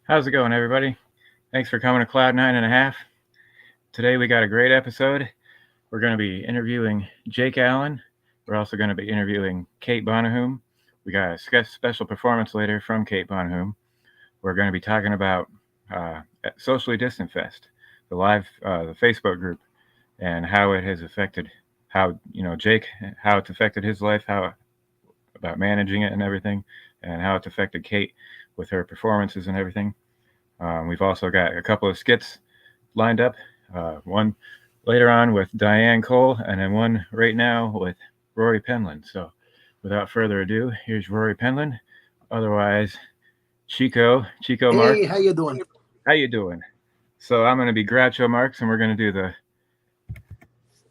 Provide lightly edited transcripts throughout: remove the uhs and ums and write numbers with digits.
How's it going, everybody? Thanks for coming to Cloud 9.5. Today we got a great episode. We're going to be interviewing Jake Allen. We're also going to be interviewing Kate Bonahum. We got a special performance later from Kate Bonahum. We're going to be talking about Socially Distant Fest, the Facebook group, and how it has affected Jake, how it's affected his life, how about managing it and everything, and how it's affected Kate with her performances and everything. We've also got a couple of skits lined up, one later on with Diane Cole, and then one right now with Rory Penland. So without further ado, here's Rory Penland, otherwise Chico Marks. Hey, how you doing? How you doing? So I'm going to be Groucho Marx, and we're going to do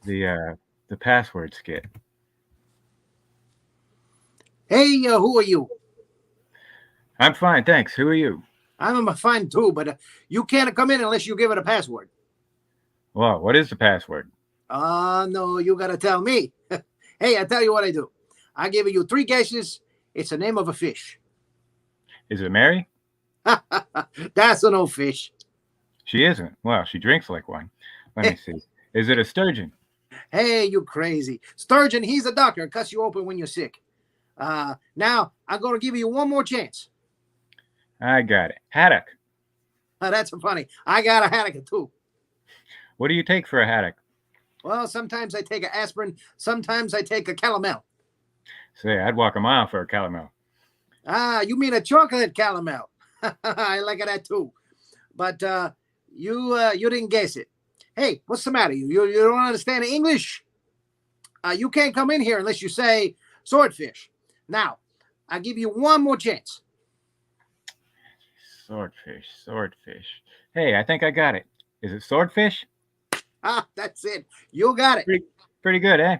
the password skit. Hey, who are you? I'm fine, thanks. Who are you? I'm fine too, but you can't come in unless you give it a password. Well, what is the password? No, you gotta tell me. Hey, I tell you what I do. I give you 3 guesses. It's the name of a fish. Is it Mary? That's an old fish. She isn't. Well, she drinks like one. Let me see. Is it a sturgeon? Hey, you crazy. Sturgeon, he's a doctor. Cuts you open when you're sick. Now, I'm going to give you one more chance. I got it. Haddock. That's funny. I got a haddock too. What do you take for a haddock? Well, sometimes I take an aspirin. Sometimes I take a calomel. Say, I'd walk a mile for a calomel. You mean a chocolate calomel. I like that too. But you didn't guess it. Hey, what's the matter? You don't understand English? You can't come in here unless you say swordfish. Now, I give you one more chance. Swordfish. Hey, I think I got it. Is it swordfish? That's it. You got it. Pretty good, eh?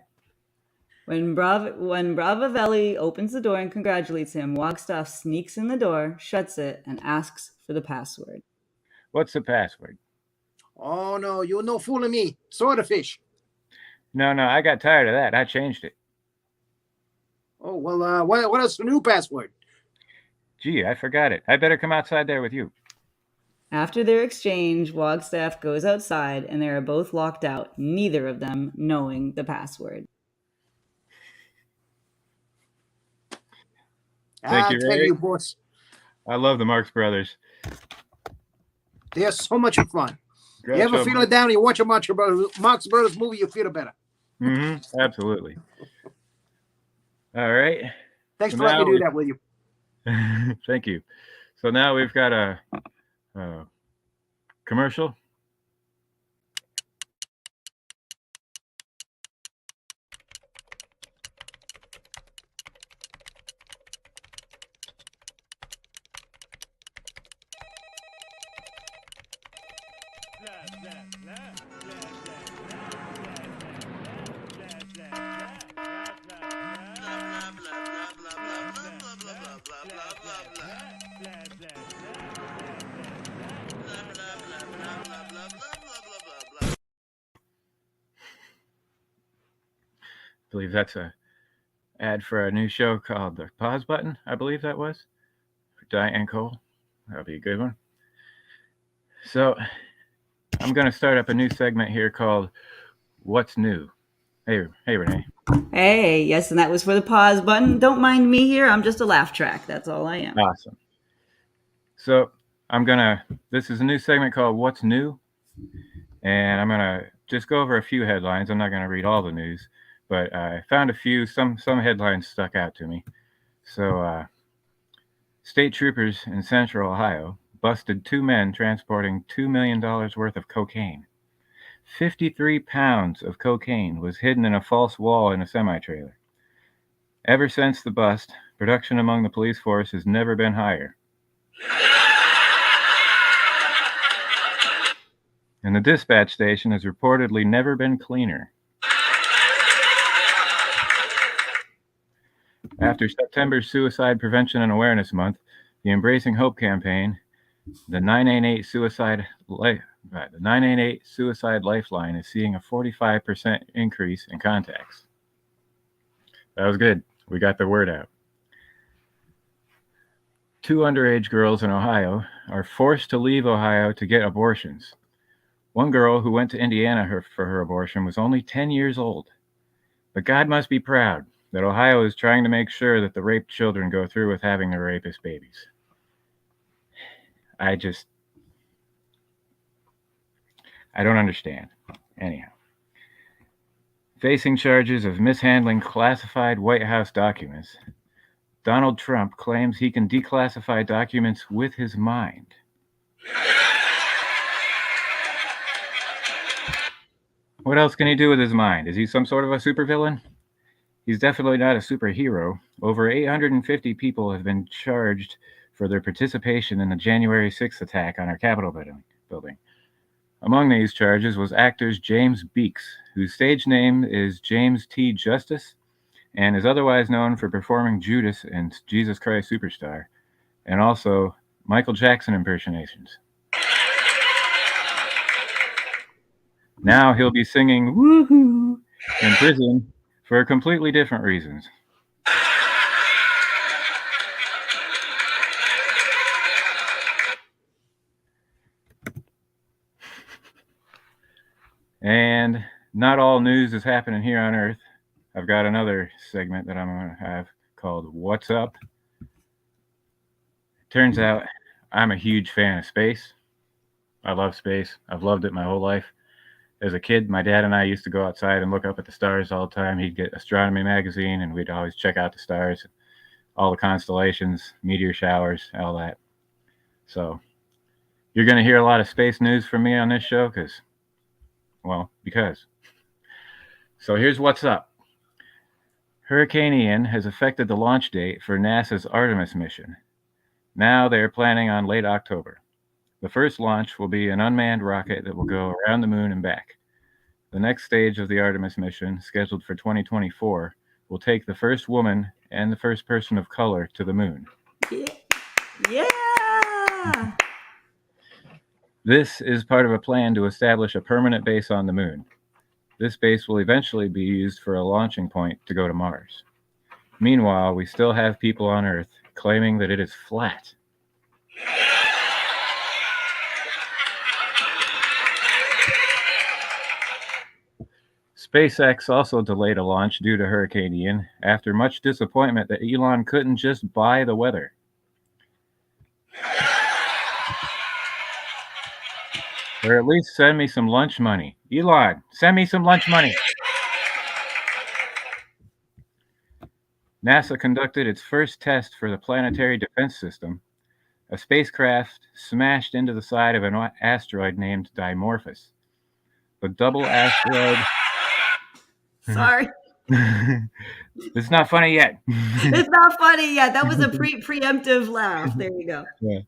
When Bravavelli opens the door and congratulates him, Wagstaff sneaks in the door, shuts it, and asks for the password. What's the password? Oh, no, you're no fooling me. Swordfish. No, I got tired of that. I changed it. Oh, well, what is the new password? Gee, I forgot it. I better come outside there with you. After their exchange, Wagstaff goes outside, and they are both locked out, neither of them knowing the password. Thank you, Ray. Thank you, boss. I love the Marx Brothers. They're so much fun. You ever feel it down and you watch a Marx Brothers movie, you feel better. Mm-hmm. Absolutely. All right. Thanks for letting me do that with you. Thank you. So now we've got a commercial. I believe that's a ad for a new show called The Pause Button. I believe that was for Diane Cole. That'll be a good one. So I'm going to start up a new segment here called What's New. Hey, Renee. Hey, yes, and that was for the pause button. Don't mind me here. I'm just a laugh track. That's all I am. Awesome. So this is a new segment called What's New. And I'm going to just go over a few headlines. I'm not going to read all the news, but I found a few, some headlines stuck out to me. So state troopers in central Ohio busted 2 men transporting $2 million worth of cocaine. 53 pounds of cocaine was hidden in a false wall in a semi-trailer. Ever since the bust, production among the police force has never been higher. And the dispatch station has reportedly never been cleaner. After September's Suicide Prevention and Awareness Month, the Embracing Hope campaign, the 988 Suicide Lifeline is seeing a 45% increase in contacts. That was good. We got the word out. 2 underage girls in Ohio are forced to leave Ohio to get abortions. One girl who went to Indiana for her abortion was only 10 years old. But God must be proud that Ohio is trying to make sure that the raped children go through with having their rapist babies. I don't understand. Anyhow. Facing charges of mishandling classified White House documents, Donald Trump claims he can declassify documents with his mind. What else can he do with his mind? Is he some sort of a supervillain? He's definitely not a superhero. Over 850 people have been charged for their participation in the January 6th attack on our Capitol building. Among these charges was actor James Beeks, whose stage name is James T. Justice, and is otherwise known for performing Judas in Jesus Christ Superstar, and also Michael Jackson impersonations. Now he'll be singing "Woohoo" in prison for completely different reasons. And not all news is happening here on Earth. I've got another segment that I'm going to have called What's Up? Turns out I'm a huge fan of space. I love space. I've loved it my whole life. As a kid, my dad and I used to go outside and look up at the stars all the time. He'd get astronomy magazine, and we'd always check out the stars, all the constellations, meteor showers, all that. So you're going to hear a lot of space news from me on this show because. So here's what's up. Hurricane Ian has affected the launch date for NASA's Artemis mission. Now they're planning on late October. The first launch will be an unmanned rocket that will go around the moon and back. The next stage of the Artemis mission, scheduled for 2024, will take the first woman and the first person of color to the moon. Yeah! This is part of a plan to establish a permanent base on the moon. This base will eventually be used for a launching point to go to Mars. Meanwhile, we still have people on Earth claiming that it is flat. SpaceX also delayed a launch due to Hurricane Ian after much disappointment that Elon couldn't just buy the weather. Or at least send me some lunch money. Elon, send me some lunch money. NASA conducted its first test for the Planetary Defense System. A spacecraft smashed into the side of an asteroid named Dimorphos. The double asteroid... Sorry. It's not funny yet. It's not funny yet. That was a preemptive laugh. There you go. Yeah.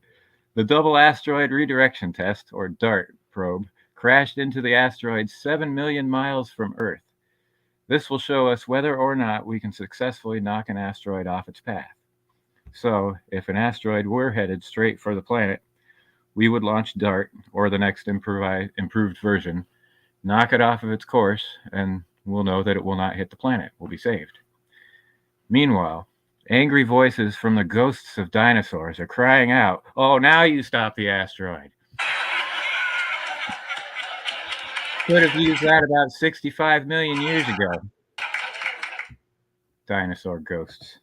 The Double Asteroid Redirection Test, or DART, probe crashed into the asteroid 7 million miles from Earth. This will show us whether or not we can successfully knock an asteroid off its path. So, if an asteroid were headed straight for the planet, we would launch DART, or the next improved version, knock it off of its course, and we'll know that it will not hit the planet. We'll be saved. Meanwhile, angry voices from the ghosts of dinosaurs are crying out, "Oh, now you stop the asteroid." Could have used that about 65 million years ago. Dinosaur ghosts.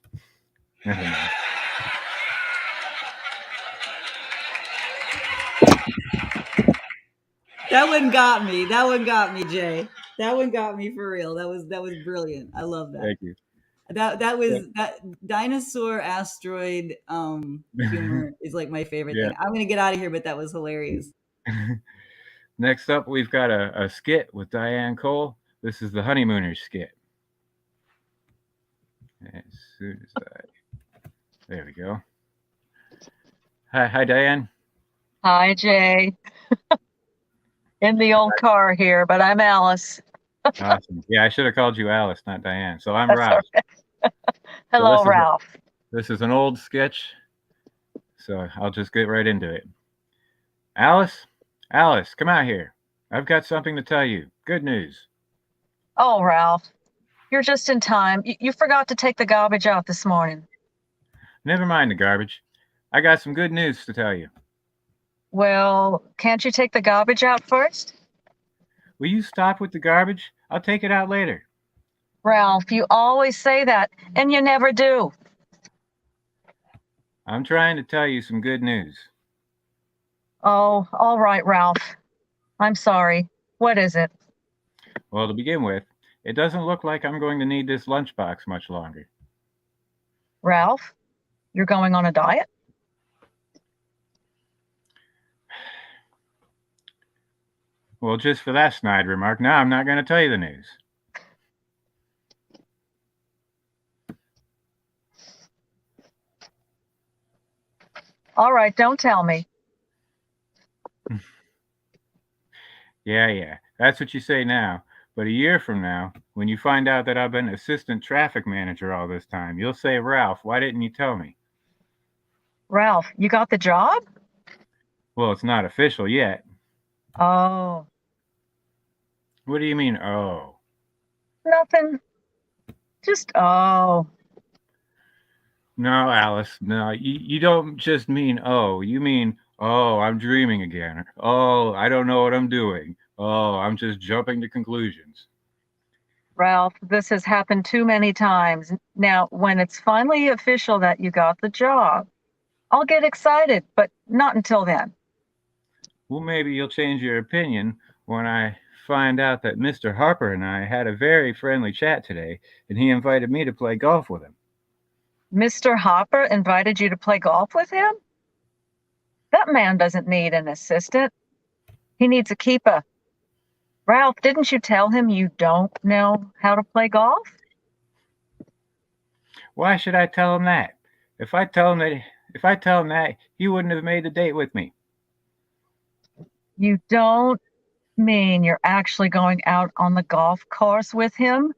Never mind. That one got me. That one got me, Jay. That one got me for real. That was brilliant. I love that. Thank you. That dinosaur asteroid humor is like my favorite thing. I'm gonna get out of here, but that was hilarious. Next up, we've got a skit with Diane Cole. This is the Honeymooners skit. As soon as there we go. Hi, Diane. Hi, Jay. In the old car here, but I'm Alice. Awesome. Yeah, I should have called you Alice, not Diane. So I'm That's Ralph. all right. Hello, this is Ralph. This is an old sketch, so I'll just get right into it. Alice, come out here. I've got something to tell you. Good news. Oh, Ralph, you're just in time. You forgot to take the garbage out this morning. Never mind the garbage. I got some good news to tell you. Well, can't you take the garbage out first? Will you stop with the garbage? I'll take it out later. Ralph, you always say that, and you never do. I'm trying to tell you some good news. Oh, all right, Ralph. I'm sorry. What is it? Well, to begin with, it doesn't look like I'm going to need this lunchbox much longer. Ralph, you're going on a diet? Well, just for that snide remark, now I'm not going to tell you the news. All right, don't tell me. Yeah, that's what you say now. But a year from now, when you find out that I've been assistant traffic manager all this time, you'll say, Ralph, why didn't you tell me? Ralph, you got the job? Well, it's not official yet. Oh. What do you mean, oh? Nothing. Just, oh. No, Alice, no, you don't just mean, oh. You mean, oh, I'm dreaming again. Oh, I don't know what I'm doing. Oh, I'm just jumping to conclusions. Ralph, this has happened too many times. Now, when it's finally official that you got the job, I'll get excited, but not until then. Well, maybe you'll change your opinion when I find out that Mr. Harper and I had a very friendly chat today, and he invited me to play golf with him. Mr. Hopper invited you to play golf with him? That man doesn't need an assistant. He needs a keeper. Ralph, didn't you tell him you don't know how to play golf? Why should I tell him that? If I tell him that, he wouldn't have made the date with me. You don't mean you're actually going out on the golf course with him?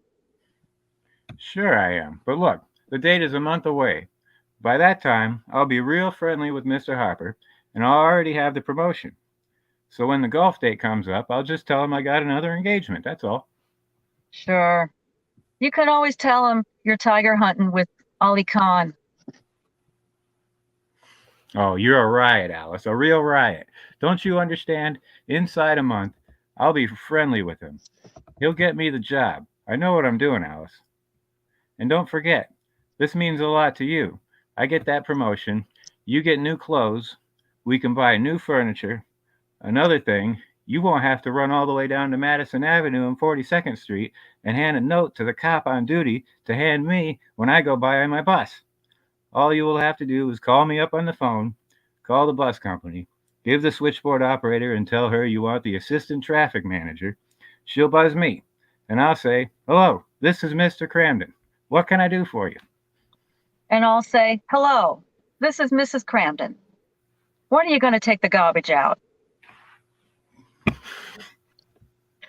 Sure I am. But look, the date is a month away. By that time, I'll be real friendly with Mr. Harper, and I'll already have the promotion. So when the golf date comes up, I'll just tell him I got another engagement. That's all. Sure. You can always tell him you're tiger hunting with Ali Khan. Oh, you're a riot, Alice. A real riot. Don't you understand? Inside a month, I'll be friendly with him. He'll get me the job. I know what I'm doing, Alice. And don't forget, this means a lot to you. I get that promotion. You get new clothes. We can buy new furniture. Another thing, you won't have to run all the way down to Madison Avenue and 42nd Street and hand a note to the cop on duty to hand me when I go by on my bus. All you will have to do is call me up on the phone, call the bus company, give the switchboard operator and tell her you want the assistant traffic manager. She'll buzz me, and I'll say, hello, this is Mr. Cramden. What can I do for you? And I'll say, hello, this is Mrs. Cramden. When are you going to take the garbage out?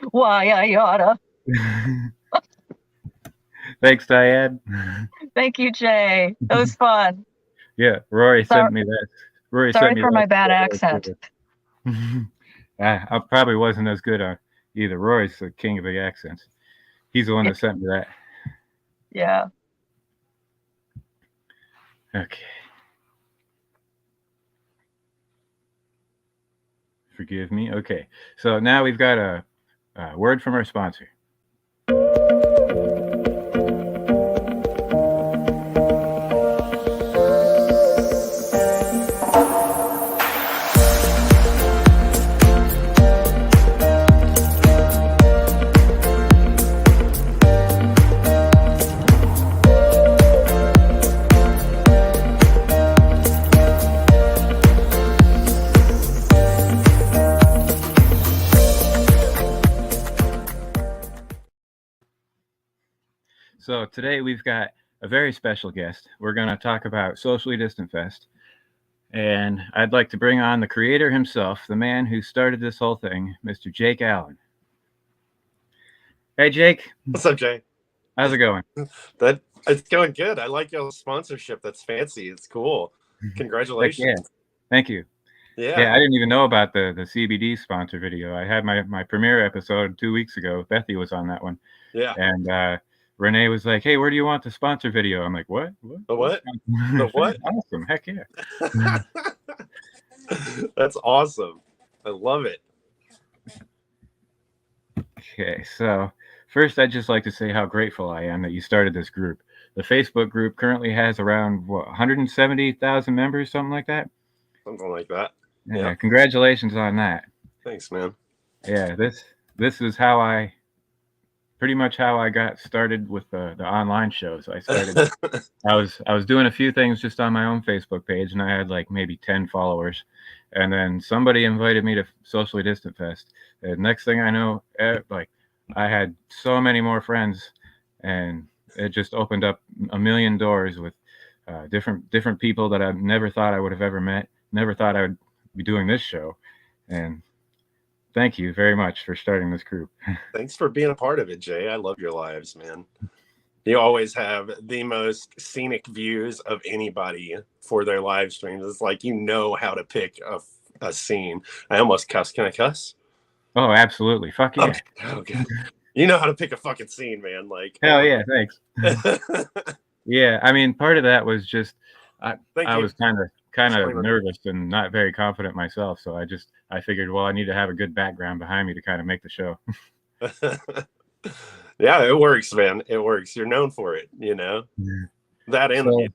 Why, I oughta. Thanks, Diane. Thank you, Jay. It was fun. Yeah, Rory sent me that. Sorry for my bad accent. I probably wasn't as good on either. Rory's the king of the accents. He's the one that sent me that. Yeah. Okay. Forgive me. Okay. So now we've got a word from our sponsor. today we've got a very special guest. We're going to talk about Socially Distant Fest. And I'd like to bring on the creator himself, the man who started this whole thing, Mr. Jake Allen. Hey, Jake. What's up, Jay? How's it going? It's going good. I like your sponsorship. That's fancy. It's cool. Congratulations. Yeah. Thank you. Yeah. I didn't even know about the CBD sponsor video. I had my premiere episode 2 weeks ago. Bethy was on that one. Yeah. And Renee was like, "Hey, where do you want the sponsor video?" I'm like, "What? The what? The what? Awesome. Heck yeah. That's awesome. I love it. Okay, so first I'd just like to say how grateful I am that you started this group. The Facebook group currently has around 170,000 members, something like that. Something like that. Yeah. Congratulations on that. Thanks, man. Yeah, this is pretty much how I got started with the online shows. I started I was doing a few things just on my own Facebook page, and I had like maybe 10 followers. And then somebody invited me to Socially Distant Fest. And next thing I know, like I had so many more friends, and it just opened up a million doors with different people that I never thought I would have ever met. Never thought I would be doing this show. And thank you very much for starting this group. Thanks for being a part of it, Jay. I love your lives, man. You always have the most scenic views of anybody for their live streams. It's like you know how to pick a scene. I almost cuss. Can I cuss? Oh, absolutely. Fuck yeah. Okay. You know how to pick a fucking scene, man. Like hell yeah, thanks. Yeah, I mean, part of that was just I was kind of nervous and not very confident myself, so I figured, well, I need to have a good background behind me to kind of make the show. Yeah, it works, man. It works. You're known for it, you know. Yeah. That and So,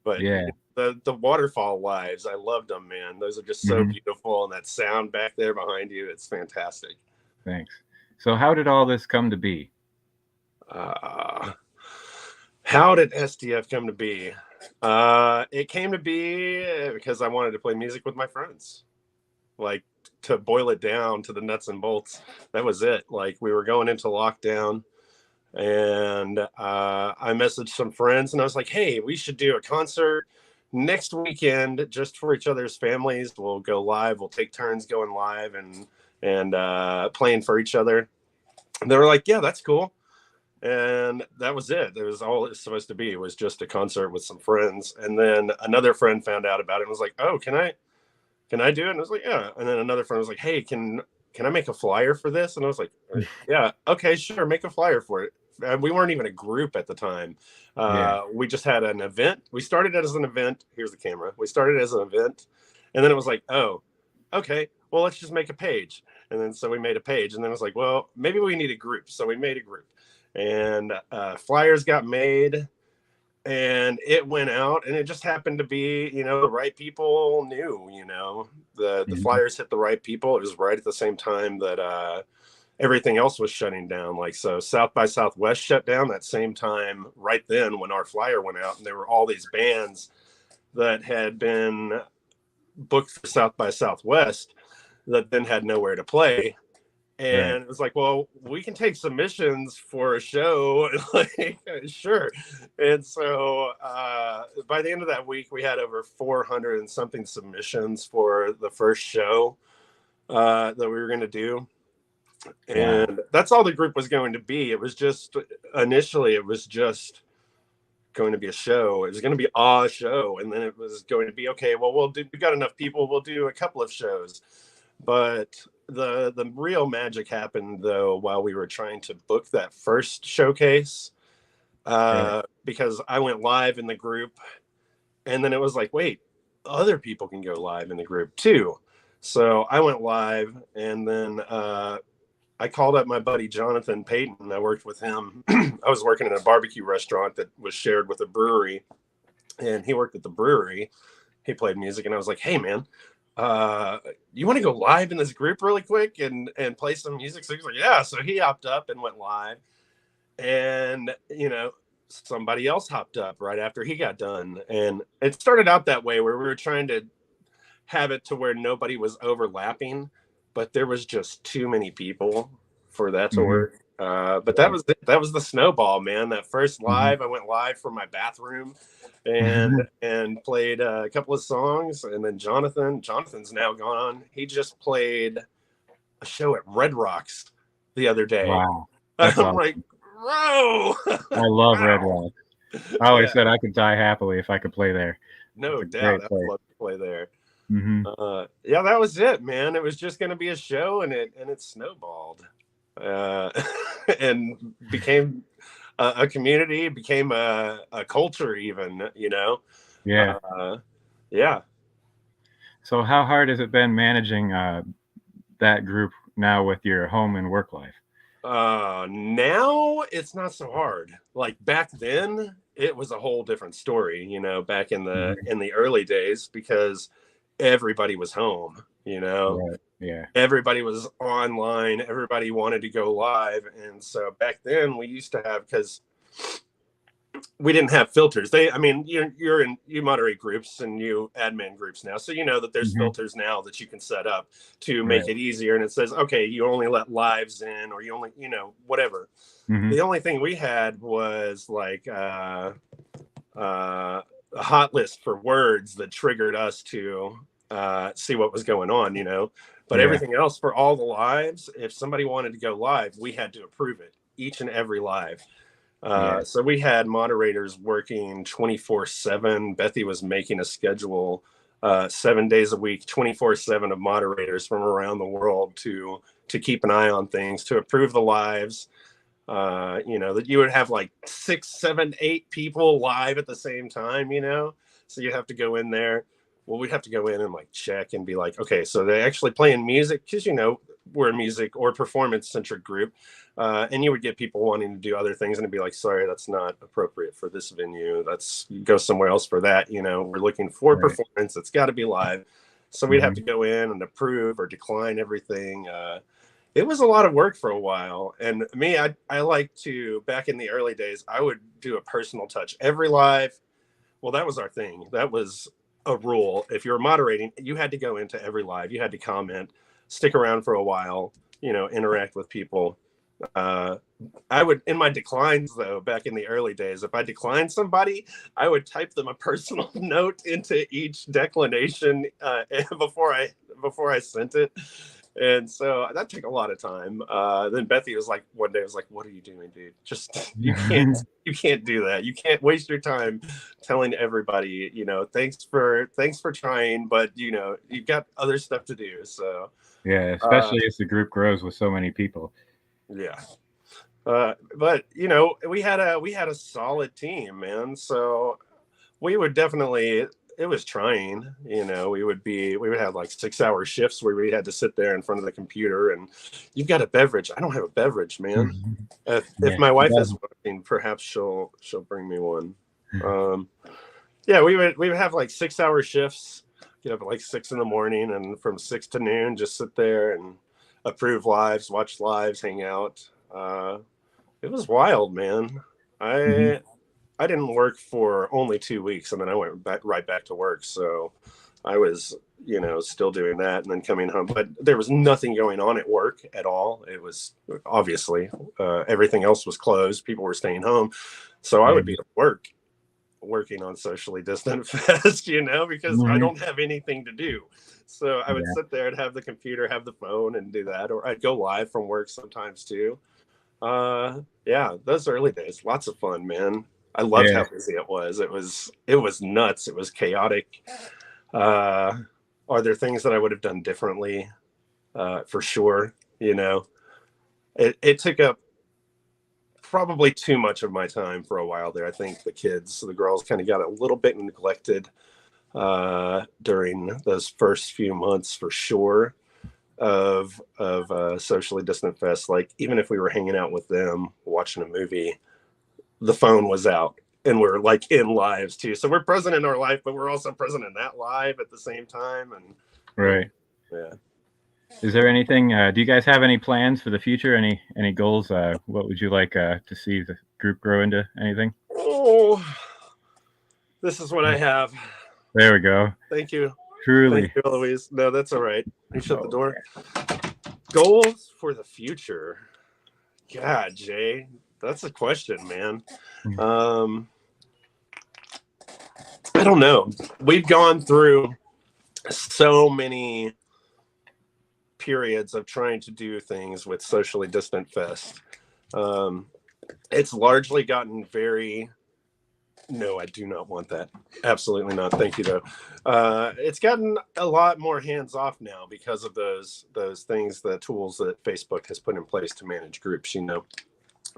but yeah, the waterfall lives, I loved them, man. Those are just so beautiful, and that sound back there behind you, it's fantastic. Thanks. So how did all this come to be? How did SDF come to be? It came to be because I wanted to play music with my friends. Like, to boil it down to the nuts and bolts, that was it. Like, we were going into lockdown, and I messaged some friends, and I was like, hey, we should do a concert next weekend just for each other's families. We'll go live. We'll take turns going live and playing for each other. And they were like, yeah, that's cool. And that was it. It was all it was supposed to be. It was just a concert with some friends. And then another friend found out about it and was like, oh, can I do it? And I was like, yeah. And then another friend was like, hey, can I make a flyer for this? And I was like, yeah, okay, sure, make a flyer for it. We weren't even a group at the time. We just had an event. We started it as an event. Here's the camera. We started as an event. And then it was like, oh, okay, well, let's just make a page. And then so we made a page. And then it was like, well, maybe we need a group. So we made a group. And flyers got made. And it went out, and it just happened to be, you know, the right people knew, you know, the flyers hit the right people. It was right at the same time that everything else was shutting down. Like, so South by Southwest shut down that same time right then when our flyer went out, and there were all these bands that had been booked for South by Southwest that then had nowhere to play. And it was like, well, we can take submissions for a show. Like, sure. And so by the end of that week, we had over 400 and something submissions for the first show that we were going to do. And that's all the group was going to be. It was just, initially, it was just going to be a show. It was going to be a show. And then it was going to be, okay, well, we got enough people. We'll do a couple of shows. But the real magic happened, though, while we were trying to book that first showcase, because I went live in the group, and then it was like, wait, other people can go live in the group too. So I went live, and then I called up my buddy Jonathan Payton. I worked with him. I was working in a barbecue restaurant that was shared with a brewery, and he worked at the brewery. He played music, and I was like, hey, man, you want to go live in this group really quick and play some music? So he was like, yeah. So he hopped up and went live, and, you know, somebody else hopped up right after he got done. And it started out that way, where we were trying to have it to where nobody was overlapping, but there was just too many people for that to work. But that was it. That was the snowball, man. That first live, I went live from my bathroom and played a couple of songs. And then Jonathan's now gone. He just played a show at Red Rocks the other day. Wow. I'm That's awesome. like, bro. I love Red Wow. Rock. I always Yeah. said I could die happily if I could play there. No It's a doubt, great I'd place. love to play there. Mm-hmm. Yeah, that was it, man. It was just going to be a show, and it snowballed, and became a community, became a culture, even. Yeah. Yeah. So how hard has it been managing that group now with your home and work life? Now it's not so hard. Like back then, it was a whole different story. Back in the early days, because everybody was home. Right. Yeah. Everybody was online. Everybody wanted to go live, and so back then we used to have, because we didn't have filters. You moderate groups and you admin groups now, so you know that there's filters now that you can set up to make it easier, and it says, okay, you only let lives in, or you only, whatever. The only thing we had was like a hot list for words that triggered us to see what was going on, but everything else for all the lives, if somebody wanted to go live, we had to approve it, each and every live. So we had moderators working 24/7. Bethy was making a schedule 7 days a week, 24/7 of moderators from around the world to keep an eye on things, to approve the lives. That you would have like 6, 7, 8 people live at the same time, so you have to go in there. Well, we'd have to go in and like check and be like, okay, so they're actually playing music, because we're a music or performance centric group, and you would get people wanting to do other things, and it'd be like, sorry, that's not appropriate for this venue. Let's go somewhere else for that. We're looking for performance. It's got to be live. So we'd have to go in and approve or decline everything. It was a lot of work for a while. And me, I like to, back in the early days, I would do a personal touch every live. Well, that was our thing. That was a rule. If you were moderating, you had to go into every live. You had to comment, stick around for a while, interact with people. I would, in my declines though, back in the early days, if I declined somebody, I would type them a personal note into each declination before I sent it. And so that took a lot of time. Then Bethy was like, one day, what are you doing, dude? Just, you can't do that. You can't waste your time telling everybody, thanks for trying, but you've got other stuff to do. So yeah, especially as the group grows with so many people. Yeah. But we had a solid team, man. So we would definitely, it was trying, we would have like 6-hour shifts where we had to sit there in front of the computer, and you've got a beverage. I don't have a beverage, man. If my wife is watching, perhaps she'll bring me one. We would have like 6-hour shifts, get up at like 6 in the morning, and from 6 to noon, just sit there and approve lives, watch lives, hang out. It was wild, man. I didn't work for only 2 weeks, and then I went right back to work. So I was, still doing that and then coming home. But there was nothing going on at work at all. It was obviously everything else was closed. People were staying home. So I would be at work, working on Socially Distant Fest, because I don't have anything to do. So I would sit there and have the computer, have the phone, and do that. Or I'd go live from work sometimes too. Those early days, lots of fun, man. I loved how busy it was. It was nuts. It was chaotic. Are there things that I would have done differently? For sure. It took up probably too much of my time for a while there. I think the girls kind of got a little bit neglected during those first few months, for sure, of Socially Distant Fest. Like, even if we were hanging out with them watching a movie, the phone was out, and we're like in lives too. So we're present in our life, but we're also present in that live at the same time. And right. Yeah. Is there anything, do you guys have any plans for the future? Any goals? What would you like to see the group grow into? Anything? Oh, this is what I have. There we go. Thank you. Truly. Thank you, Eloise. No, that's all right. You shut the door. Goals for the future. God, Jay, that's a question, man. I don't know. We've gone through so many periods of trying to do things with Socially Distant Fest. It's largely gotten very... No, I do not want that. Absolutely not. Thank you, though. It's gotten a lot more hands-off now because of those things, the tools that Facebook has put in place to manage groups. You know,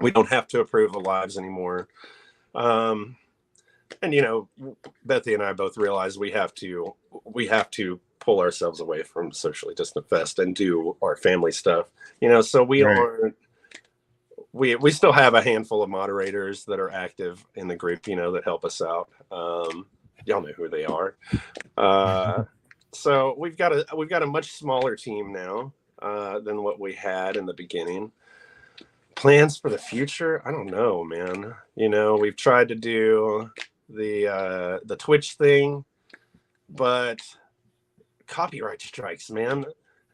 we don't have to approve the lives anymore. And you know, Bethy and I both realize we have to pull ourselves away from Socially Distant Fest and do our family stuff. You know, so we aren't. We still have a handful of moderators that are active in the group, you know, that help us out. Y'all know who they are. So we've got a much smaller team now than what we had in the beginning. Plans for the future? I don't know, man. You know, we've tried to do the Twitch thing, but copyright strikes, man.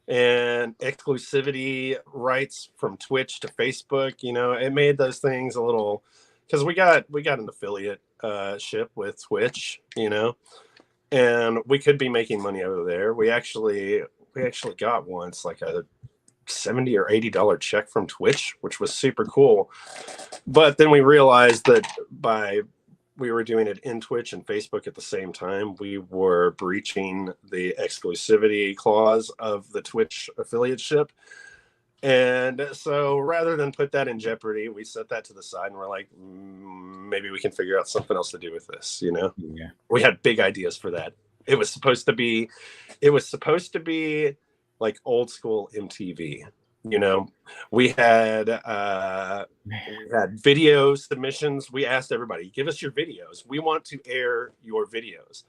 And exclusivity rights from Twitch to Facebook, you know, it made those things a little, because we got an affiliate ship with Twitch, you know, and we could be making money over there. We actually got once like a $70 or $80 check from Twitch, which was super cool. But then we realized that we were doing it in Twitch and Facebook at the same time, we were breaching the exclusivity clause of the Twitch affiliateship. And so rather than put that in jeopardy, we set that to the side and we're like, maybe we can figure out something else to do with this, you know? Yeah. We had big ideas for that. It was supposed to be like old school MTV. You know, we had video submissions. We asked everybody, give us your videos. We want to air your videos.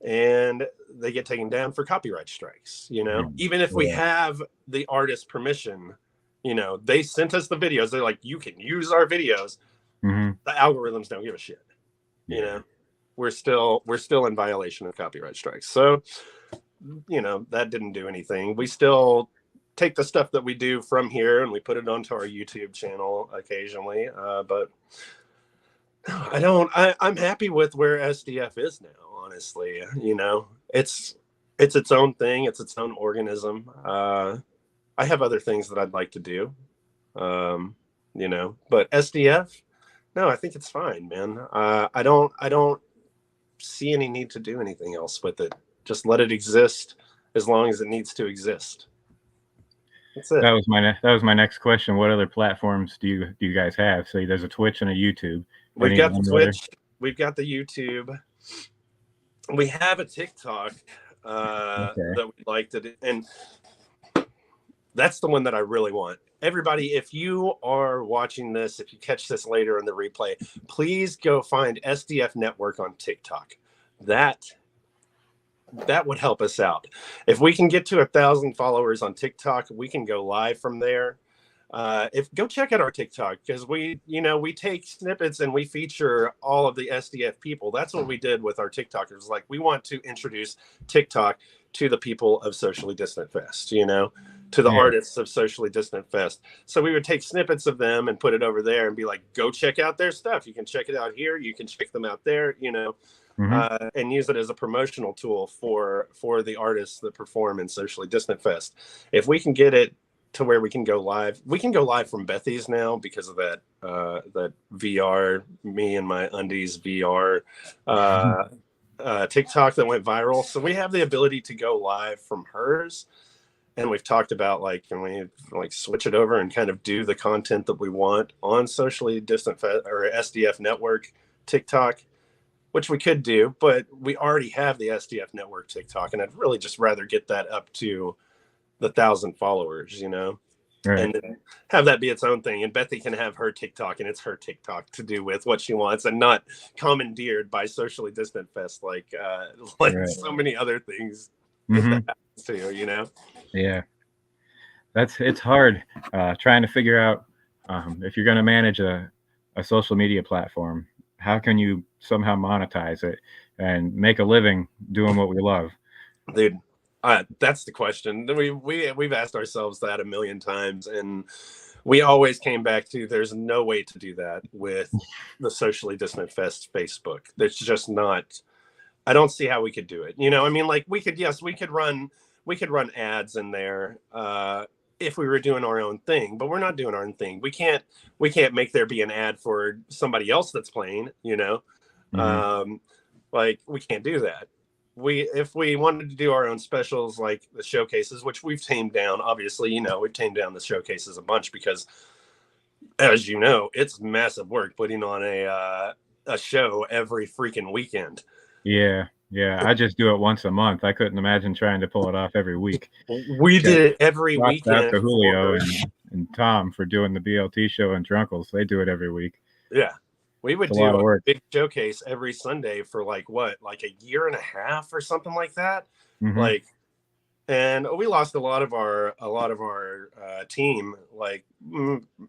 And they get taken down for copyright strikes, you know, even if we have the artist's permission, you know, they sent us the videos. They're like, you can use our videos. The algorithms don't give a shit. You know, we're still in violation of copyright strikes. So, you know, that didn't do anything. We still take the stuff that we do from here and we put it onto our YouTube channel occasionally. But I'm happy with where SDF is now, honestly. You know, it's its own thing. It's its own organism. I have other things that I'd like to do, you know, but SDF, no, I think it's fine, man. I don't see any need to do anything else with it. Just let it exist as long as it needs to exist. That's it. That was my next question. What other platforms do you guys have? So there's a Twitch and a YouTube. We've got the Twitch. We've got the YouTube. We have a TikTok that we'd like to do, and that's the one that I really want. Everybody, if you are watching this, if you catch this later in the replay, please go find SDF Network on TikTok. That would help us out. If we can get to 1,000 followers on TikTok, we can go live from there. Go check out our TikTok, because we take snippets and we feature all of the SDF people. That's what we did with our TikTokers. Like, we want to introduce TikTok to the people of Socially Distant Fest, you know, to the artists of Socially Distant Fest. So we would take snippets of them and put it over there and be like, go check out their stuff. You can check it out here. You can check them out there, you know. And use it as a promotional tool for the artists that perform in Socially Distant Fest. If we can get it to where we can go live from Bethy's now because of that VR, me and my undies VR TikTok that went viral. So we have the ability to go live from hers. And we've talked about, like, can we like switch it over and kind of do the content that we want on Socially Distant Fest or SDF Network TikTok, which we could do, but we already have the SDF Network TikTok, and I'd really just rather get that up to the 1,000 followers, you know, and then have that be its own thing. And Bethy can have her TikTok, and it's her TikTok to do with what she wants, and not commandeered by Socially Distant Fest like so many other things that happens to, you know. Yeah, it's hard trying to figure out if you're going to manage a social media platform. How can you somehow monetize it and make a living doing what we love? Dude, that's the question. We've asked ourselves that a million times, and we always came back to there's no way to do that with the Socially Distant Fest Facebook. There's just not. I don't see how we could do it. You know, I mean, like we could run ads in there if we were doing our own thing, but we're not doing our own thing. We can't make there be an ad for somebody else that's playing, you know. Like we can't do that. If we wanted to do our own specials like the showcases, which we've tamed down, obviously, you know, we've tamed down the showcases a bunch because, as you know, it's massive work putting on a show every freaking weekend. Yeah. I just do it once a month. I couldn't imagine trying to pull it off every week. We did it every weekend. Out to Julio and Tom for doing the BLT show and Drunkles. They do it every week. Yeah. We would do a big showcase every Sunday for like a year and a half or something like that. Like, and we lost a lot of our team like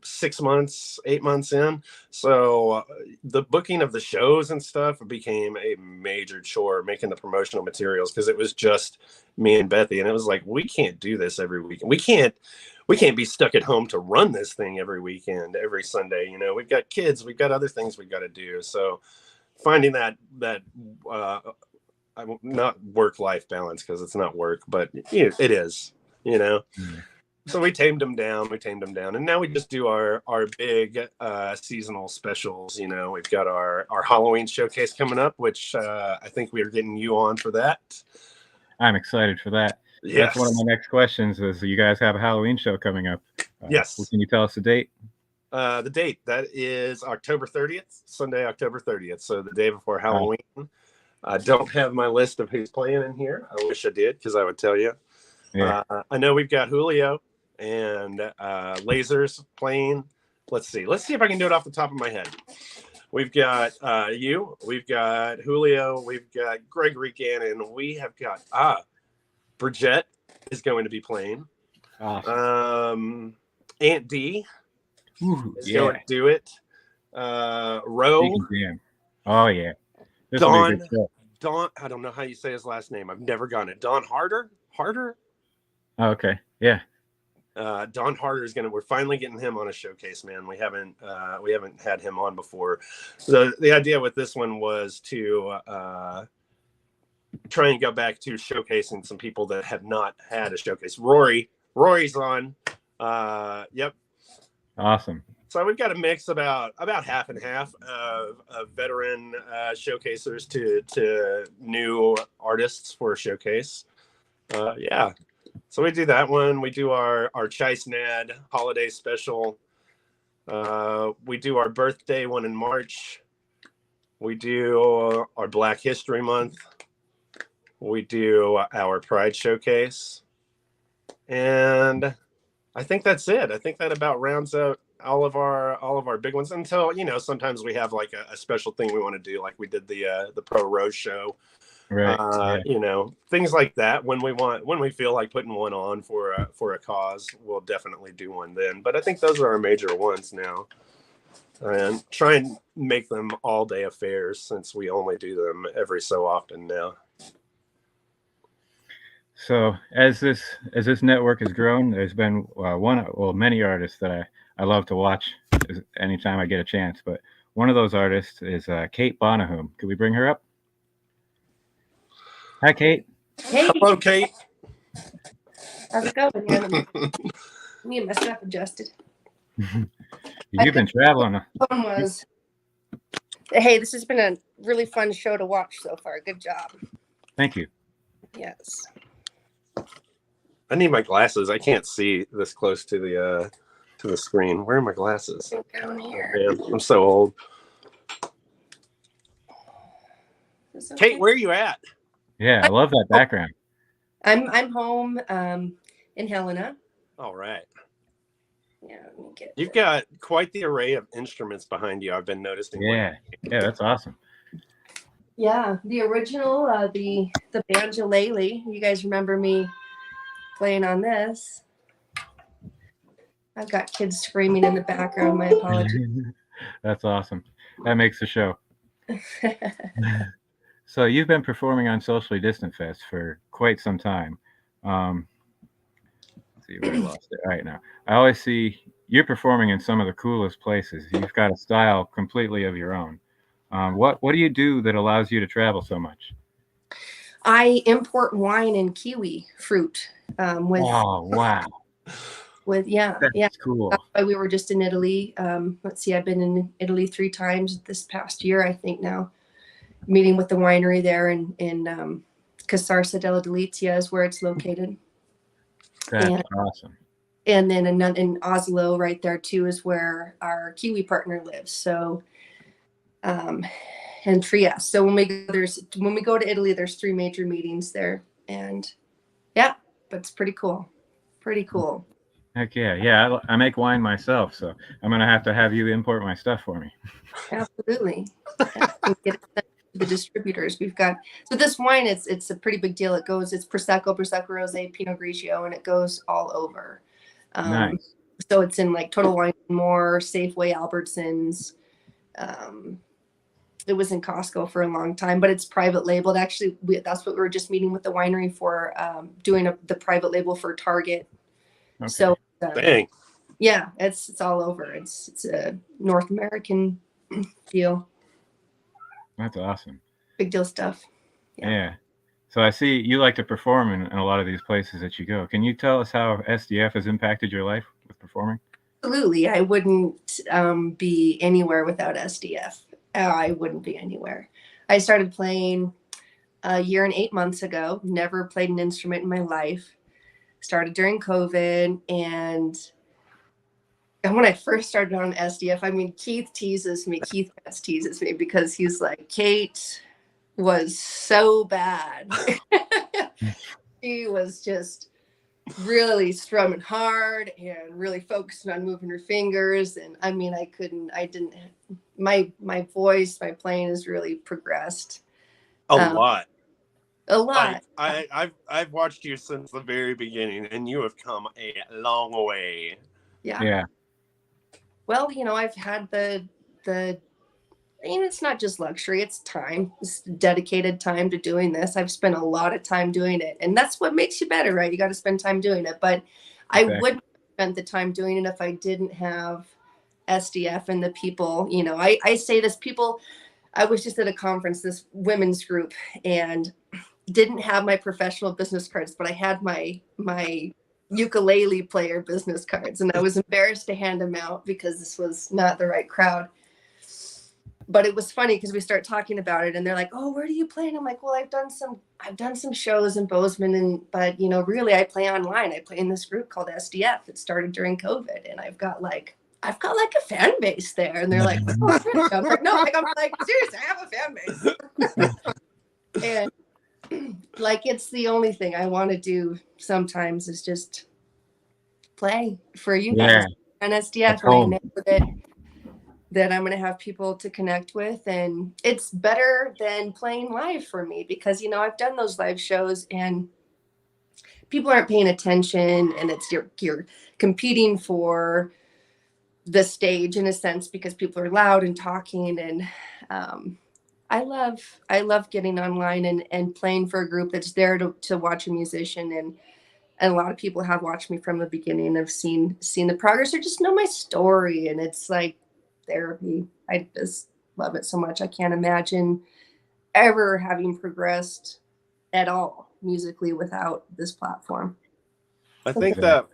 6 months, 8 months in. So the booking of the shows and stuff became a major chore, making the promotional materials, because it was just me and Bethy, and it was like, we can't do this every weekend. We can't be stuck at home to run this thing every weekend, every Sunday. You know, we've got kids, we've got other things we've got to do. So finding that not work-life balance, because it's not work, but you know, it is, you know. So we tamed them down, and now we just do our big seasonal specials. You know, we've got our Halloween showcase coming up, which I think we are getting you on for that. I'm excited for that. Yes. That's one of my next questions is, you guys have a Halloween show coming up. Yes. Can you tell us the date? The date, that is October 30th, Sunday, October 30th. So the day before Halloween. I don't have my list of who's playing in here. I wish I did, because I would tell you. Yeah. I know we've got Julio and Lasers playing. Let's see if I can do it off the top of my head. We've got we've got Julio, we've got Gregory Gannon, we have got Bridget is going to be playing. Awesome. Aunt D is going to do it. Ro. Oh yeah. Don, I don't know how you say his last name. I've never gotten it. Don Harder? Oh, okay. Yeah. Don Harder we're finally getting him on a showcase, man. We haven't had him on before. So the idea with this one was to try and go back to showcasing some people that have not had a showcase. Rory's on. Yep. Awesome. So we've got a mix about half and half of veteran showcasers to new artists for a showcase. Yeah. So we do that one. We do our Chice Nad holiday special. We do our birthday one in March. We do our Black History Month. We do our Pride Showcase. And I think that's it. I think that about rounds out all of our big ones, until, you know, sometimes we have like a special thing we want to do, like we did the Pro Rose show. Right. Yeah. You know, things like that. When we feel like putting one on for a cause, we'll definitely do one then. But I think those are our major ones now, and try and make them all day affairs, since we only do them every so often now. So as this network has grown, there's been many artists that I love to watch anytime I get a chance. But one of those artists is Kate Bonahum. Could we bring her up? Hi, Kate. Hey. Hello, Kate. How's it going? Me and my stuff adjusted. You've been traveling. Hey, this has been a really fun show to watch so far. Good job. Thank you. Yes. I need my glasses. I can't see this close to the screen. Where are my glasses? Down here. Man, I'm so old. Okay? Kate, where are you at? Yeah, I love that background. I'm home in Helena. All right. Yeah, let me get You've got quite the array of instruments behind you, I've been noticing. Yeah, that's awesome. Yeah, the original, the banjolele. You guys remember me playing on this? I've got kids screaming in the background. My apologies. That's awesome. That makes the show. So you've been performing on Socially Distant Fest for quite some time. Let's see where I lost it. All right, now I always see you're performing in some of the coolest places. You've got a style completely of your own. What do you do that allows you to travel so much? I import wine and kiwi fruit Oh, wow. with yeah. That's cool. That's why we were just in Italy. Let's see, I've been in Italy 3 times this past year, I think now, meeting with the winery there in Casarsa della Delizia is where it's located. That's And, awesome. and then in Oslo right there too is where our Kiwi partner lives. So and Trieste. So when we go to Italy, there's 3 major meetings there. And yeah, but it's pretty cool. Pretty cool. Heck yeah. Yeah, I make wine myself, so I'm going to have you import my stuff for me. Absolutely. Get it sent to the distributors. We've got so this wine it's a pretty big deal. It's Prosecco, Rosé, Pinot Grigio, and it goes all over. Nice. So it's in like Total Wine & More, Safeway, Albertsons. It was in Costco for a long time, but it's private labeled. Actually, that's what we were just meeting with the winery for, doing the private label for Target. Okay. So Dang. yeah, it's all over. It's a North American deal. That's awesome. Big deal stuff. Yeah. So I see you like to perform in a lot of these places that you go. Can you tell us how SDF has impacted your life with performing? Absolutely. I wouldn't be anywhere without SDF. I wouldn't be anywhere. I started playing a year and 8 months ago. Never played an instrument in my life. Started during COVID. And when I first started on SDF, I mean, Keith teases me because he's like, Kate was so bad. She was just really strumming hard and really focusing on moving her fingers. And I mean, my voice, my playing has really progressed. A lot. Like, I've watched you since the very beginning, and you have come a long way. Yeah. Well, I've had it's not just luxury, it's time. It's dedicated time to doing this. I've spent a lot of time doing it, and that's what makes you better, right? You got to spend time doing it. But Exactly. I wouldn't have spent the time doing it if I didn't have SDF and the people. I say this, people, I was just at a conference, this women's group, and didn't have my professional business cards, but I had my ukulele player business cards, and I was embarrassed to hand them out because this was not the right crowd. But it was funny because we start talking about it, and they're like, "Oh, where do you play?" And I'm like, "Well, I've done some shows in Bozeman, but really, I play online. I play in this group called SDF. It started during COVID, and I've got like a fan base there." And they're like, "Oh, I'm like, no, I'm like, seriously, I have a fan base." And like, it's the only thing I want to do sometimes is just play for you guys on SDF, and I know that I'm going to have people to connect with, and it's better than playing live for me because I've done those live shows and people aren't paying attention, and it's you're competing for the stage in a sense because people are loud and talking. And I love getting online and playing for a group that's there to watch a musician, and a lot of people have watched me from the beginning and have seen the progress or just know my story, and it's like therapy. I just love it so much. I can't imagine ever having progressed at all musically without this platform. I think that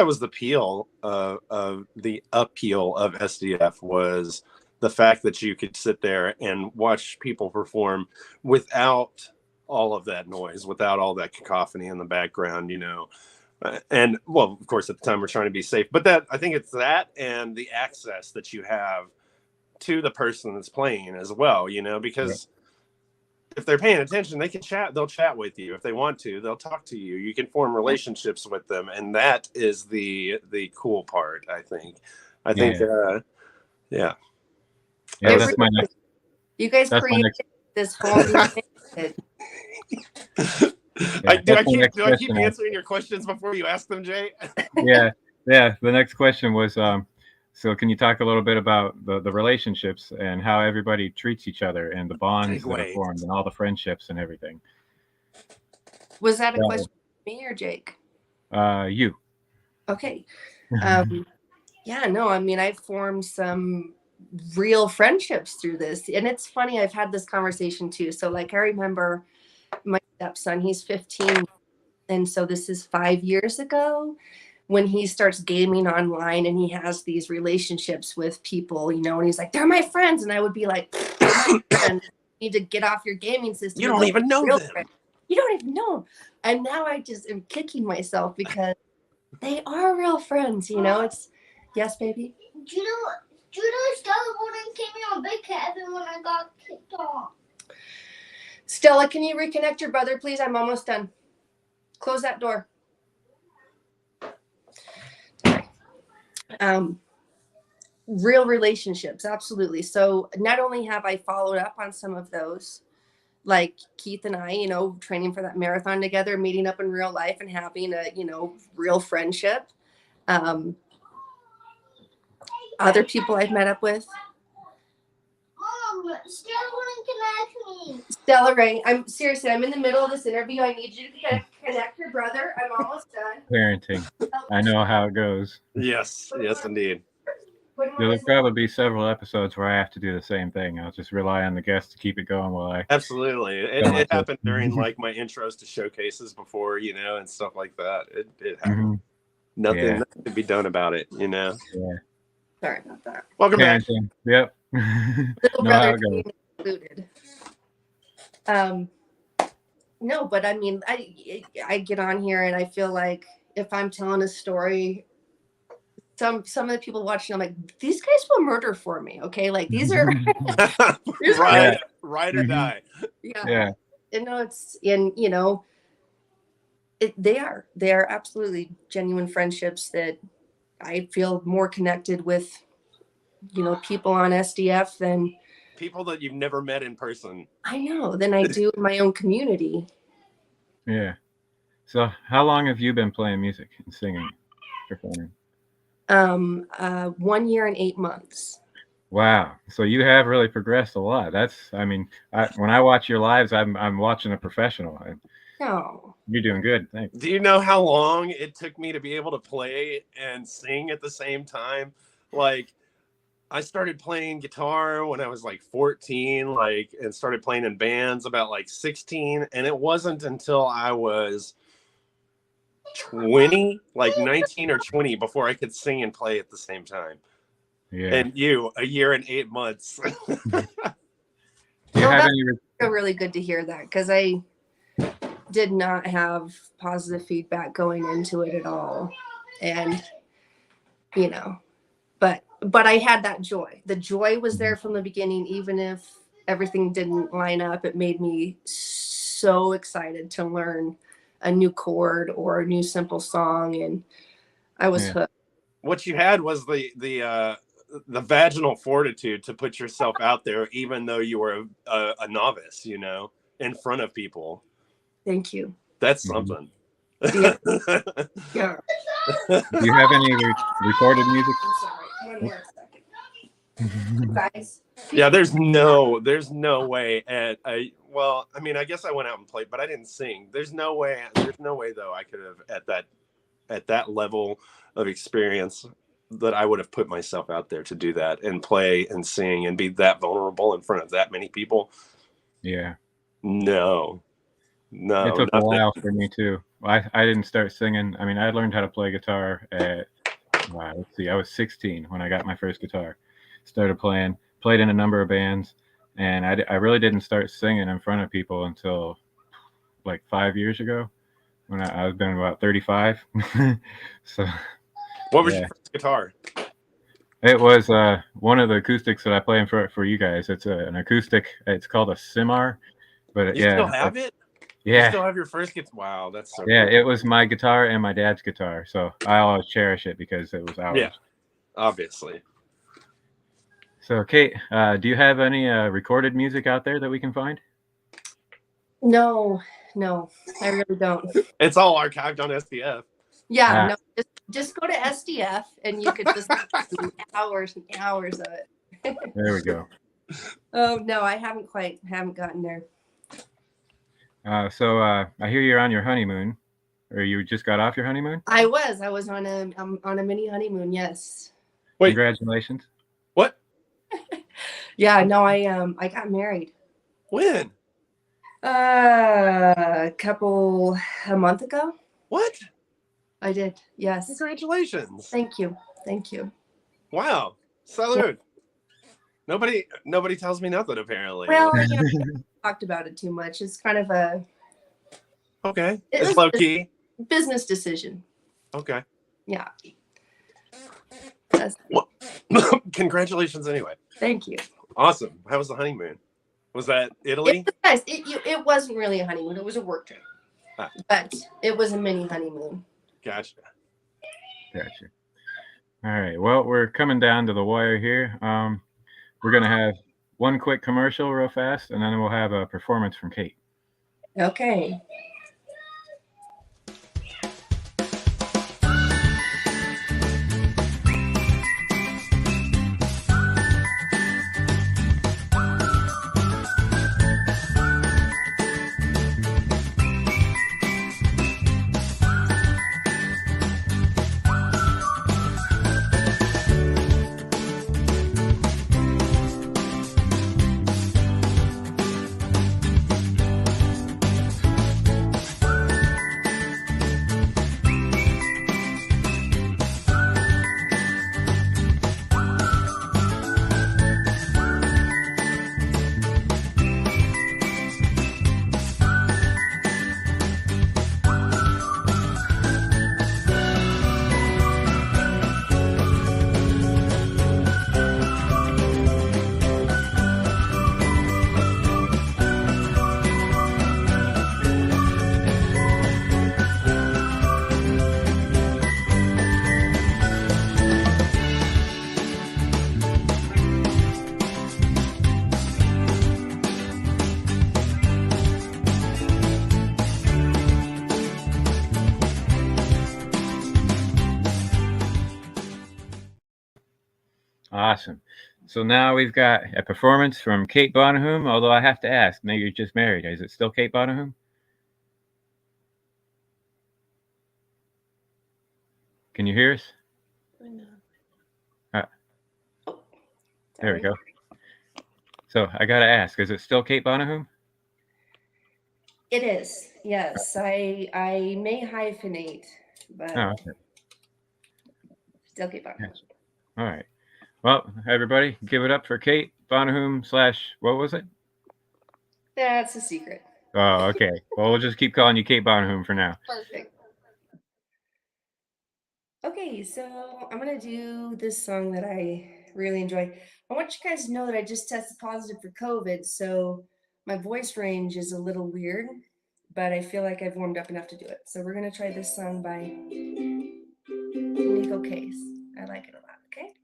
was the appeal of the appeal of SDF was the fact that you could sit there and watch people perform without all of that noise, without all that cacophony in the background, and well, of course, at the time we're trying to be safe, but that I think it's that and the access that you have to the person that's playing as well, because if they're paying attention, they can chat. They'll chat with you if they want to. They'll talk to you. You can form relationships with them, and that is the cool part. I think. Yeah, that's my next. You guys created this whole new thing. Do I keep answering your questions before you ask them, Jay? Yeah. The next question was, so can you talk a little bit about the relationships and how everybody treats each other and the bonds that are formed and all the friendships and everything? Was that a question for me or Jake? You. Okay. Yeah, no, I mean, I've formed some real friendships through this. And it's funny, I've had this conversation too. So, like, I remember my stepson, he's 15. And so this is 5 years ago when he starts gaming online and he has these relationships with people, you know, and he's like, they're my friends. And I would be like, they're my friends. You need to get off your gaming system. You don't even know Real them. friends. You don't even know them. And now I just am kicking myself because they are real friends, you know. It's yes, baby. Judo Stella wouldn't keep me on Big Kevin when I got kicked off. Stella, can you reconnect your brother, please? I'm almost done. Close that door. Real relationships, absolutely. So not only have I followed up on some of those, like Keith and I, you know, training for that marathon together, meeting up in real life and having a, you know, real friendship. Other people I've met up with. Mom, Stella wouldn't connect me. Stella Ray, I'm in the middle of this interview. I need you to connect your brother. I'm almost done. Parenting. I know how it goes. Yes, indeed. There'll probably be several episodes where I have to do the same thing. I'll just rely on the guests to keep it going while I. Absolutely. It happened during like my intros to showcases before, you know, and stuff like that. It happened. Nothing to be done about it, you know. Yeah. Sorry about that. Welcome back. Yep. Little brother included. No, but I mean, I get on here and I feel like if I'm telling a story, some of the people watching, I'm like, these guys will murder for me. Okay, like these are right or die. Yeah. You know, it's in, you know, they are absolutely genuine friendships that I feel more connected with, you know, people on SDF than people that you've never met in person. I know, than I do in my own community. Yeah. So how long have you been playing music and singing, performing? 1 year and 8 months. Wow. So you have really progressed a lot. When I watch your lives, I'm watching a professional. No. You're doing good. Thanks. Do you know how long it took me to be able to play and sing at the same time? Like, I started playing guitar when I was like 14, and started playing in bands about like 16. And it wasn't until I was 20, like 19 or 20, before I could sing and play at the same time. Yeah. And you, 1 year and 8 months. Really good to hear that, because I did not have positive feedback going into it at all. And, you know, but I had that joy. The joy was there from the beginning, even if everything didn't line up. It made me so excited to learn a new chord or a new simple song, and I was hooked. What you had was the vaginal fortitude to put yourself out there, even though you were a novice, you know, in front of people. Thank you. That's something. Yeah. Do you have any recorded music? I'm sorry. 1 more second. Guys. Yeah, there's no way well, I mean, I guess I went out and played, but I didn't sing. There's no way though I could have at that level of experience that I would have put myself out there to do that and play and sing and be that vulnerable in front of that many people. Yeah. No. It took a while for me too. I didn't start singing. I mean, I learned how to play guitar at I was 16 when I got my first guitar. Started played in a number of bands, and I really didn't start singing in front of people until like 5 years ago, when I was been about 35. So what was your first guitar? It was one of the acoustics that I play in for you guys. It's an acoustic. It's called a Simar. But you still have it? Yeah. You still have your first guitar? Wow, that's so cool. It was my guitar and my dad's guitar, so I always cherish it because it was ours. Yeah, obviously. So, Kate, do you have any recorded music out there that we can find? No, I really don't. It's all archived on SDF. Yeah, no, just go to SDF and you could just hours and hours of it. There we go. Oh no, I haven't gotten there. So I hear you're on your honeymoon, or you just got off your honeymoon? I was on a mini honeymoon. Yes. Wait. Congratulations. What? Yeah, no, I got married When? a month ago. What? I did. Yes. Congratulations. Thank you. Wow. Salud. Nobody tells me nothing apparently. Well, talked about it too much. It's kind of a Okay. It's low key. business decision. Okay. Yeah. Well, congratulations anyway. Thank you. Awesome. How was the honeymoon? Was that Italy? It was nice. It wasn't really a honeymoon. It was a work trip. But it was a mini honeymoon. Gotcha. All right. Well, we're coming down to the wire here. We're going to have one quick commercial real fast, and then we'll have a performance from Kate. Okay. Awesome. So now we've got a performance from Kate Bonahum, although I have to ask, maybe you're just married. Is it still Kate Bonahum? Can you hear us? There we go. So I got to ask, is it still Kate Bonahum? It is. Yes. I may hyphenate, but okay. Still Kate Bonahum. Yes. All right. Well, everybody, give it up for Kate Bonahum / what was it? That's a secret. Oh, okay. Well, we'll just keep calling you Kate Bonahum for now. Perfect. Okay, so I'm going to do this song that I really enjoy. I want you guys to know that I just tested positive for COVID, so my voice range is a little weird, but I feel like I've warmed up enough to do it. So we're going to try this song by Nico Case. I like it a lot, okay?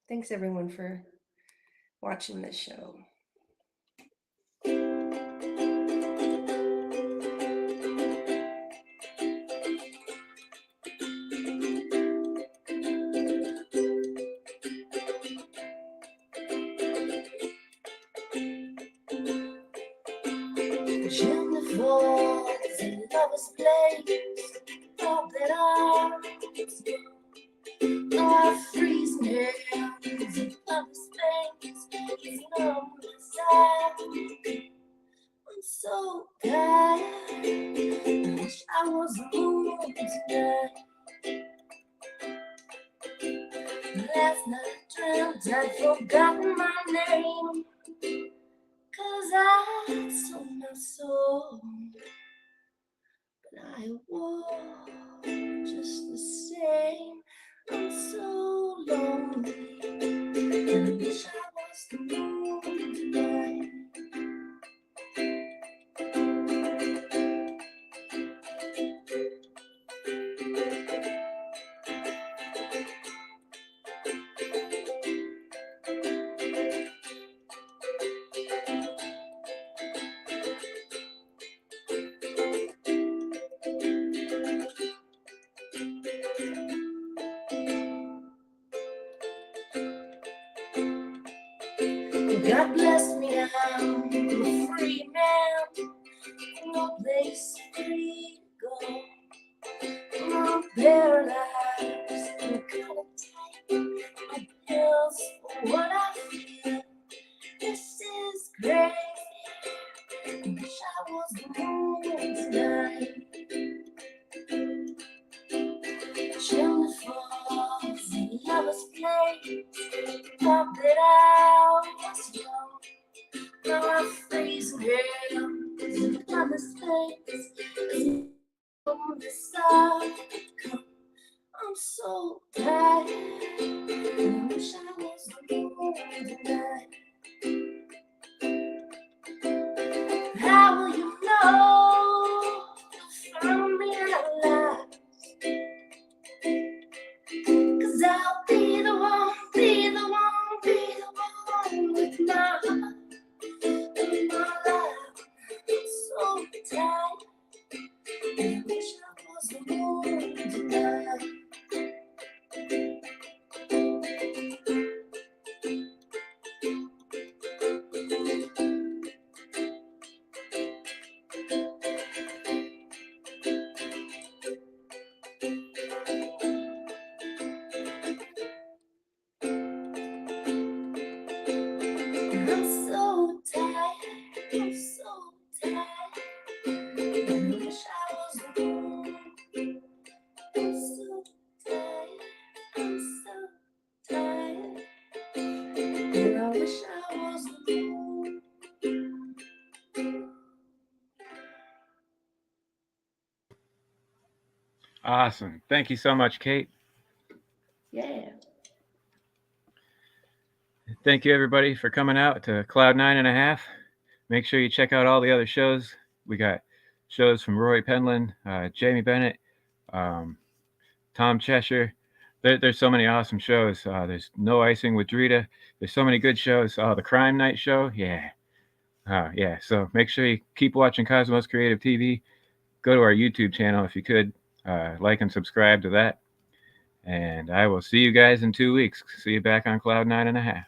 Thanks everyone for watching this show. Jennifer's in lover's place, all that arms are freezing hands in lover's face, he's numb inside. I'm so tired, I wish I was alone tonight. Last night I dreamt I'd forgotten my name, 'cause I sold my soul, but I walk just the same. I'm so lonely, and I wish I was the moon tonight. God bless me, I'm a free man, no place free to go. I'm paralyzed and kind of tight. No pills for what I feel. This is crazy. I wish I was the moon tonight. Chimney falls in lover's place. Thought that I was young. Now I'm freezing hell in lover's place. From the sun, I'm so tired. I wish I was the moon tonight. How will you know you found me alive? 'Cause I'll be the one, be the one, be the one with my heart and my life. I'm so tired. I wish I was the moon tonight. I'm so tired. I'm so tired. I wish I was the moon. I'm so tired. I'm so tired. And I wish I was the moon. Awesome. Thank you so much, Kate. Yeah. Thank you, everybody, for coming out to Cloud 9.5. Make sure you check out all the other shows. We got shows from Roy Penland, Jamie Bennett, Tom Cheshire. There's so many awesome shows. There's No Icing with Drita. There's so many good shows. The Crime Night show, yeah. Yeah, so make sure you keep watching Cosmos Creative TV. Go to our YouTube channel if you could. Like and subscribe to that. And I will see you guys in 2 weeks. See you back on Cloud 9.5.